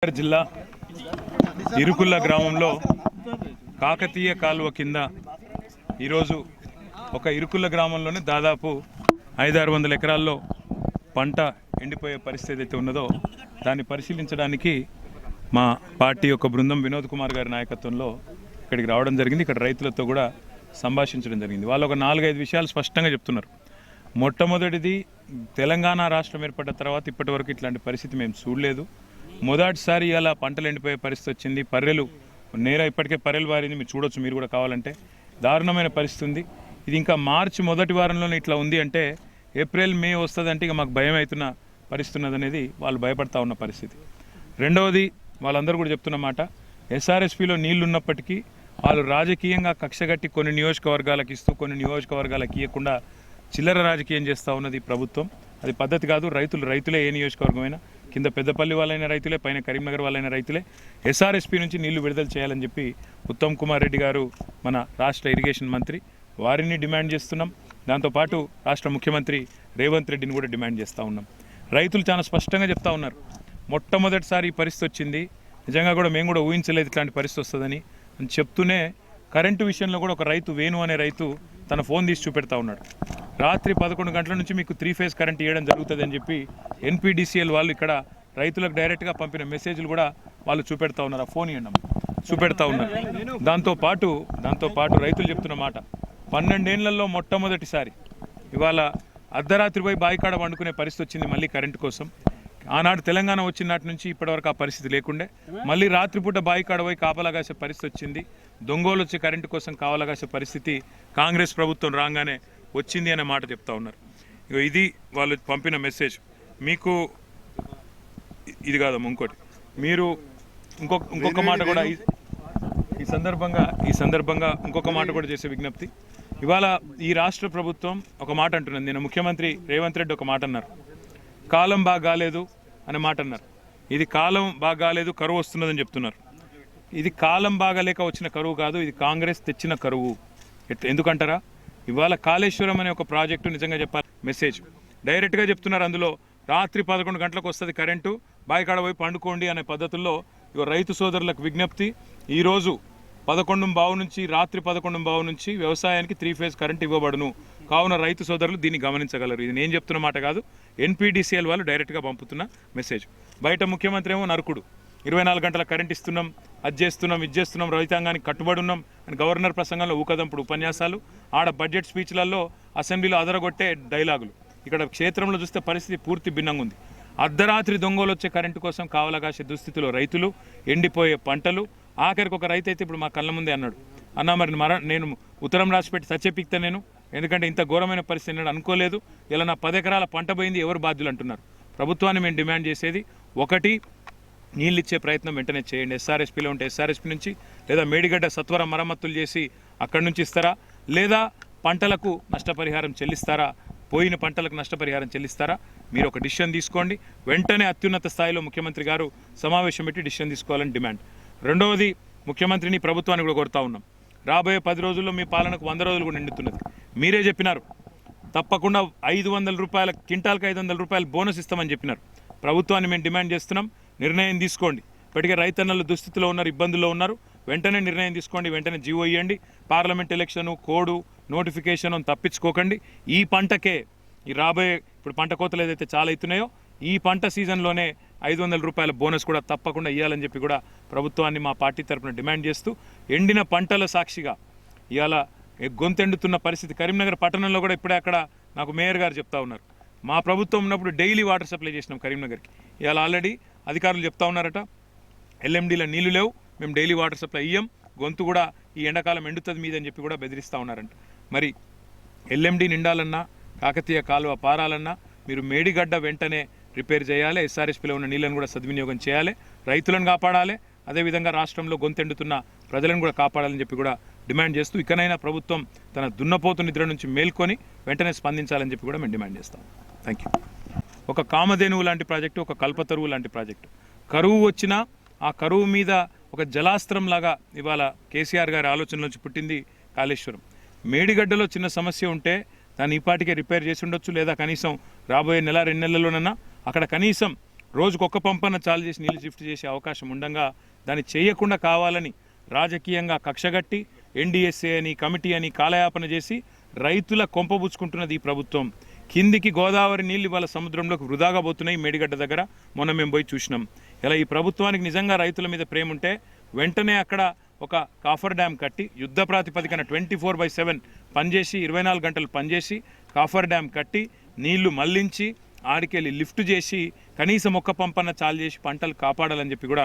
జిల్లా ఇరుకుల్ల గ్రామంలో కాకతీయ కాలువ కింద ఈరోజు ఒక ఇరుకుల్ల గ్రామంలోనే దాదాపు 500-600 ఎకరాల్లో పంట ఎండిపోయే పరిస్థితి అయితే ఉన్నదో దాన్ని పరిశీలించడానికి మా పార్టీ యొక్క బృందం వినోద్ కుమార్ గారి నాయకత్వంలో ఇక్కడికి రావడం జరిగింది. ఇక్కడ రైతులతో కూడా సంభాషించడం జరిగింది. వాళ్ళు ఒక 4-5 విషయాలు స్పష్టంగా చెప్తున్నారు. మొట్టమొదటిది, తెలంగాణ రాష్ట్రం ఏర్పడ్డ తర్వాత ఇప్పటివరకు ఇట్లాంటి పరిస్థితి మేము చూడలేదు. మొదటిసారి ఇలా పంటలు ఎండిపోయే పరిస్థితి వచ్చింది. పర్రెలు ఇప్పటికే పర్రెలు వారింది, మీరు చూడొచ్చు, మీరు కూడా కావాలంటే. దారుణమైన పరిస్థితి ఉంది. ఇది ఇంకా మార్చి మొదటి వారంలోనే ఇట్లా ఉంది అంటే ఏప్రిల్ మే వస్తుందంటే ఇక మాకు భయం అవుతున్న పరిస్థితి ఉన్నదనేది వాళ్ళు భయపడతా ఉన్న పరిస్థితి. రెండవది, వాళ్ళందరూ కూడా చెప్తున్న మాట, ఎస్ఆర్ఎస్పీలో నీళ్లు ఉన్నప్పటికీ వాళ్ళు రాజకీయంగా కక్షగట్టి కొన్ని నియోజకవర్గాలకు ఇస్తూ కొన్ని నియోజకవర్గాలకు ఇవ్వకుండా చిల్లర రాజకీయం చేస్తూ ఉన్నది ప్రభుత్వం. అది పద్ధతి కాదు. రైతులే ఏ నియోజకవర్గమైనా, కింద పెద్దపల్లి వాళ్ళైన రైతులే, పైన కరీంనగర్ వాళ్ళైన రైతులే ఎస్ఆర్ఎస్పీ నుంచి నీళ్లు విడుదల చేయాలని చెప్పి ఉత్తమ్ కుమార్ రెడ్డి గారు, మన రాష్ట్ర ఇరిగేషన్ మంత్రి, వారిని డిమాండ్ చేస్తున్నాం. దాంతోపాటు రాష్ట్ర ముఖ్యమంత్రి రేవంత్ రెడ్డిని కూడా డిమాండ్ చేస్తూ ఉన్నాం. రైతులు చాలా స్పష్టంగా చెప్తా ఉన్నారు, మొట్టమొదటిసారి ఈ పరిస్థితి వచ్చింది, నిజంగా కూడా మేము కూడా ఊహించలేదు ఇట్లాంటి పరిస్థితి వస్తుందని అని చెప్తూనే కరెంటు విషయంలో కూడా ఒక రైతు, వేణు అనే రైతు, తన ఫోన్ తీసి చూపెడతా ఉన్నాడు. రాత్రి 11 గంటల నుంచి మీకు 3 ఫేజ్ కరెంట్ ఇవ్వడం జరుగుతుంది అని చెప్పి ఎన్పీడీసీఎల్ వాళ్ళు ఇక్కడ రైతులకు డైరెక్ట్గా పంపిన మెసేజ్లు కూడా వాళ్ళు చూపెడతా ఉన్నారు. ఆ ఫోన్ ఇవ్వండి చూపెడతా ఉన్నారు. దాంతోపాటు రైతులు చెప్తున్న మాట, 12 ఏళ్లలో మొట్టమొదటిసారి ఇవాళ అర్ధరాత్రి పోయి బాయికాడ వండుకునే పరిస్థితి వచ్చింది మళ్ళీ కరెంటు కోసం. ఆనాడు తెలంగాణ వచ్చిన నాటి నుంచి ఇప్పటివరకు ఆ పరిస్థితి లేకుండే మళ్ళీ రాత్రిపూట బాయికాడ పోయి కాపలాగాసే పరిస్థితి వచ్చింది. దొంగోలు వచ్చే కరెంటు కోసం కావలాగాసే పరిస్థితి కాంగ్రెస్ ప్రభుత్వం రాగానే వచ్చింది అనే మాట చెప్తా ఉన్నారు. ఇది వాళ్ళు పంపిన మెసేజ్. మీకు ఇది కాదమ్మా, ఇంకోటి మీరు ఇంకొక మాట కూడా ఈ సందర్భంగా ఇంకొక మాట కూడా చేసే విజ్ఞప్తి. ఇవాళ ఈ రాష్ట్ర ప్రభుత్వం ఒక మాట అంటున్నది. నేను ముఖ్యమంత్రి రేవంత్ రెడ్డి ఒక మాట అన్నారు, కాలం బాగా కాలేదు అనే మాట అన్నారు. ఇది కాలం బాగా కాలేదు, కరువు వస్తున్నదని చెప్తున్నారు. ఇది కాలం బాగాలేక వచ్చిన కరువు కాదు, ఇది కాంగ్రెస్ తెచ్చిన కరువు. ఎందుకంటారా, ఇవాళ కాళేశ్వరం అనే ఒక ప్రాజెక్టు, నిజంగా చెప్పాలి మెసేజ్ డైరెక్ట్గా చెప్తున్నారు. అందులో రాత్రి 11 గంటలకు వస్తుంది కరెంటు, బాయికాడ పోయి పండుకోండి అనే పద్ధతుల్లో రైతు సోదరులకు విజ్ఞప్తి. ఈరోజు 11:15 నుంచి రాత్రి 11:15 నుంచి వ్యవసాయానికి 3 ఫేజ్ కరెంట్ ఇవ్వబడును. కావున రైతు సోదరులు దీన్ని గమనించగలరు. ఇది నేను చెప్తున్న మాట కాదు, ఎన్పీడీసీఎల్ వాళ్ళు డైరెక్ట్గా పంపుతున్న మెసేజ్. బయట ముఖ్యమంత్రి ఏమో నరుకుడు, 24 గంటల కరెంట్ ఇస్తున్నాం, అది చేస్తున్నాం, ఇది చేస్తున్నాం, రైతాంగానికి కట్టుబడి ఉన్నాం అని గవర్నర్ ప్రసంగంలో ఊకదంపుడు ఉపన్యాసాలు, ఆడ బడ్జెట్ స్పీచ్లలో అసెంబ్లీలో అదరగొట్టే డైలాగులు. ఇక్కడ క్షేత్రంలో చూస్తే పరిస్థితి పూర్తి భిన్నంగా ఉంది. అర్ధరాత్రి దొంగలు వచ్చే కరెంటు కోసం కావలగాసే దుస్థితిలో రైతులు, ఎండిపోయే పంటలు. ఆఖరికి ఒక రైతు అయితే ఇప్పుడు మా కళ్ళ ముందే అన్నాడు, అన్నా మరి నేను ఉత్తరం రాసిపెట్టి చచ్చెపిక్తా నేను, ఎందుకంటే ఇంత ఘోరమైన పరిస్థితి నేను అనుకోలేదు, ఇలా నా 10 ఎకరాల పంట పోయింది, ఎవరు బాధ్యులు అంటున్నారు. ప్రభుత్వాన్ని మేము డిమాండ్ చేసేది ఒకటి, నీళ్ళు ఇచ్చే ప్రయత్నం వెంటనే చేయండి. ఎస్ఆర్ఎస్పీలో ఉంటే ఎస్ఆర్ఎస్పీ నుంచి, లేదా మేడిగడ్డ సత్వర మరమ్మతులు చేసి అక్కడి నుంచి ఇస్తారా, లేదా పంటలకు నష్టపరిహారం చెల్లిస్తారా, పోయిన పంటలకు నష్టపరిహారం చెల్లిస్తారా, మీరు ఒక డిసిషన్ తీసుకోండి. వెంటనే అత్యున్నత స్థాయిలో ముఖ్యమంత్రి గారు సమావేశం పెట్టి డిసిషన్ తీసుకోవాలని డిమాండ్. రెండవది, ముఖ్యమంత్రిని ప్రభుత్వాన్ని కూడా కోరుతా ఉన్నాం, రాబోయే 10 రోజుల్లో మీ పాలనకు 100 రోజులు కూడా నిండుతున్నది. మీరే చెప్పినారు తప్పకుండా 500 రూపాయల క్వింటాల్కి 500 రూపాయలు బోనస్ ఇస్తామని చెప్పినారు. ప్రభుత్వాన్ని మేము డిమాండ్ చేస్తున్నాం, నిర్ణయం తీసుకోండి. ఇప్పటికే రైతన్నలు దుస్థితిలో ఉన్నారు, ఇబ్బందుల్లో ఉన్నారు. వెంటనే నిర్ణయం తీసుకోండి, వెంటనే జీవో ఇవ్వండి. పార్లమెంట్ ఎలక్షను, కోడ్ నోటిఫికేషన్ తప్పించుకోకండి. ఈ పంటకే, ఈ రాబోయే ఇప్పుడు పంట కోతలు ఏదైతే చాలా అవుతున్నాయో ఈ పంట సీజన్లోనే 500 రూపాయల బోనస్ కూడా తప్పకుండా ఇవ్వాలని చెప్పి కూడా ప్రభుత్వాన్ని మా పార్టీ తరఫున డిమాండ్ చేస్తూ, ఎండిన పంటల సాక్షిగా ఇవాళ గొంతెండుతున్న పరిస్థితి కరీంనగర్ పట్టణంలో కూడా ఇప్పుడే అక్కడ నాకు మేయర్ గారు చెప్తా ఉన్నారు, మా ప్రభుత్వం ఉన్నప్పుడు డైలీ వాటర్ సప్లై చేసినాం కరీంనగర్కి. ఇవాళ ఆల్రెడీ అధికారులు చెప్తా ఉన్నారట, ఎల్ఎండీలో నీళ్లు లేవు, మేము డైలీ వాటర్ సప్లై ఇయ్యం, గొంతు కూడా ఈ ఎండాకాలం ఎండుతుంది మీదని చెప్పి కూడా బెదిరిస్తూ ఉన్నారంట. మరి ఎల్ఎండీ నిండాలన్నా, కాకతీయ కాలువ పారాలన్నా మీరు మేడిగడ్డ వెంటనే రిపేర్ చేయాలి, ఎస్ఆర్ఎస్పీలో ఉన్న నీళ్ళను కూడా సద్వినియోగం చేయాలి, రైతులను కాపాడాలి, అదేవిధంగా రాష్ట్రంలో గొంతెండుతున్న ప్రజలను కూడా కాపాడాలని చెప్పి కూడా డిమాండ్ చేస్తూ, ఇకనైనా ప్రభుత్వం తన దున్నపోతు నిద్ర నుంచి మేల్కొని వెంటనే స్పందించాలని చెప్పి కూడా మేము డిమాండ్ చేస్తాం. Thank you. ఒక కామధేనువు లాంటి ప్రాజెక్టు, ఒక కల్పతరువు లాంటి ప్రాజెక్టు, కరువు వచ్చినా ఆ కరువు మీద ఒక జలాస్త్రం లాగా ఇవాళ కేసీఆర్ గారి ఆలోచనలోంచి పుట్టింది కాళేశ్వరం. మేడిగడ్డలో చిన్న సమస్య ఉంటే దాన్ని ఈపాటికే రిపేర్ చేసి ఉండొచ్చు, లేదా కనీసం రాబోయే 1-2 నెలల్లోనన్నా అక్కడ కనీసం రోజుకొక్క పంపన చాలు చేసి నీళ్లు షిఫ్ట్ చేసే అవకాశం ఉండగా దాన్ని చేయకుండా కావాలని రాజకీయంగా కక్షగట్టి ఎన్డీఎస్ఏ అని కమిటీ అని కాలయాపన చేసి రైతుల కొంపబుచ్చుకుంటున్నది ఈ ప్రభుత్వం. కిందికి గోదావరి నీళ్ళు ఇవాళ సముద్రంలోకి వృధాగా పోతున్నాయి. మేడిగడ్డ దగ్గర మొన్న మేము పోయి చూసినాం. ఇలా ఈ ప్రభుత్వానికి నిజంగా రైతుల మీద ప్రేమ ఉంటే వెంటనే అక్కడ ఒక కాఫర్ డ్యామ్ కట్టి యుద్ధ ప్రాతిపదికన 24/7 పనిచేసి 24 గంటలు పనిచేసి కాఫర్ డ్యామ్ కట్టి నీళ్లు మళ్లించి ఆడికెళ్ళి లిఫ్ట్ చేసి కనీసం ఒక్క పంపన్న చాలు చేసి పంటలు కాపాడాలని చెప్పి కూడా